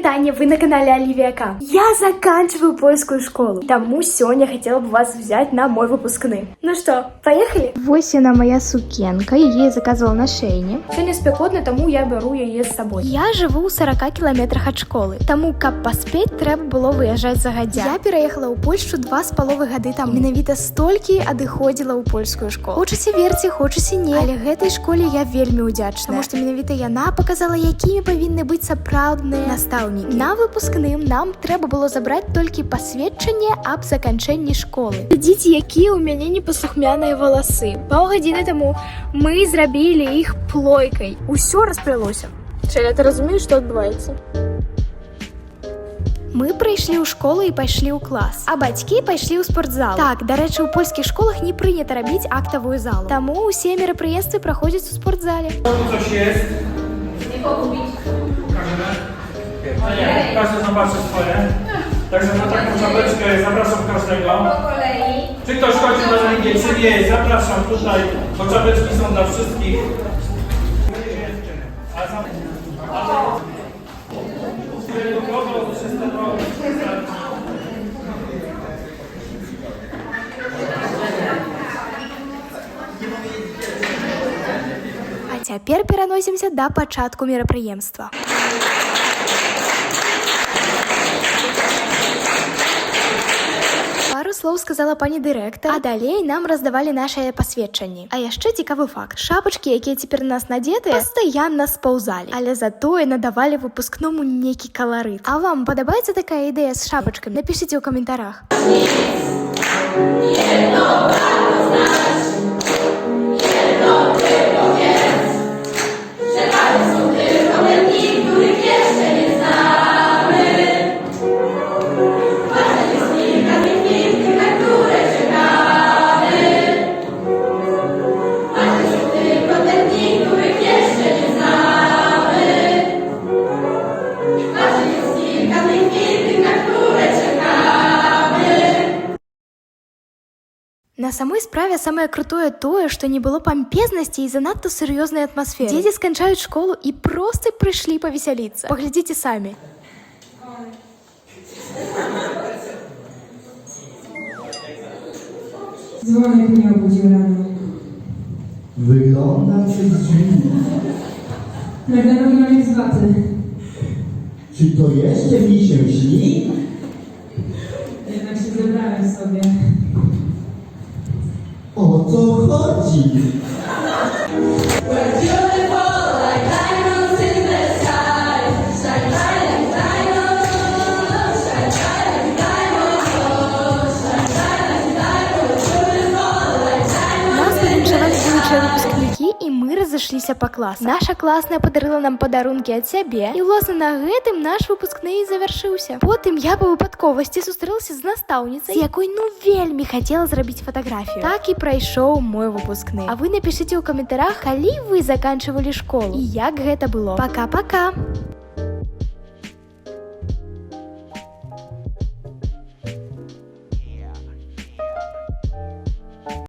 вітання, вы на канале Оливия К. Я заканчиваю польскую школу, тому сегодня хотела бы вас взять на мой выпускный. Ну что, поехали? Вось она моя сукенка, її я заказувала на Шейні. Сьогодні спекотно, тому я беру її з собою. Я живу у 40 кілометрах від школи, тому, каб паспеть, треба було виїжджати загадзя. Я переїхала у Польщу 2,5 гады там. Менавіта столькі адыходзіла у польскую школу. Хочаце верце, хочаце не, але гэтай школе я вельмі удзячная, тому што менавіта яна показала, якімі павінны быць сапраўдныя настаўнікі. На выпускным нам трэба было забраць толькі пасведчанне аб заканчэнні школы. Глядзіце, якія ў мяне непаслухмяныя валасы. Паўгадзіны таму мы зрабілі іх плойкай. Усё расплялося. Чэля, ты разумееш, што адбываецца? Мы прыйшлі ў школу і пайшлі ў клас, а бацькі пайшлі ў спортзал. Так, дарэчы, у польскіх школах не прынята рабіць актавую залу, таму ўсе мерапрыемствы праходзяць у спортзале. Coś jest? Nie pogubić. Nie, każdy zobaczy swoje. Także na taką czapeczkę zapraszam każdego. Po kolei. Czy ktoś chodzi na religię, czy nie? Zapraszam tutaj, bo czapeczki są dla wszystkich. А цяпер пераносімся да пачатку мерапрыемства. Пару слоў сказала пані дырэктар, а далей нам раздавалі нашыя пасведчанні. А яшчэ цікавы факт. Шапачкі, якія цяпер на нас надетыя, пастаянна спаўзалі, але затое надавалі выпускному некі каларыт. А вам падабаецца такая ідэя з шапачкамі? Напішыце ў каментарах. На самой справе самае крутое тое, што не было пампезнасці і занадта сур'ёзнай атмасферы. Дзеці сканчаюць школу і проста прыйшлі павесяліцца. Паглядзіце самі. Dzwonek mnie obudził rano. Wygląda czy drzwi? Prawda nogi na mnie z waty. Czy to jeszcze mi się śni? Jednak się zebrałem sobie. O co chodzi? Нас павіншавалі будучыя выпускнікі, і мы разышліся па класах. Наша класная падарыла нам падарункі ад сябе, і ўласна на гэтым наш выпускны і завяршыўся. Потым я па выпадковасці сустрэлася з настаўніцай, з якой вельмі хацела зрабіць фатаграфію. Так і прайшоў мой выпускны. А вы напішыце ў каментарах, калі вы заканчвалі школу і як гэта было. Пока-пока!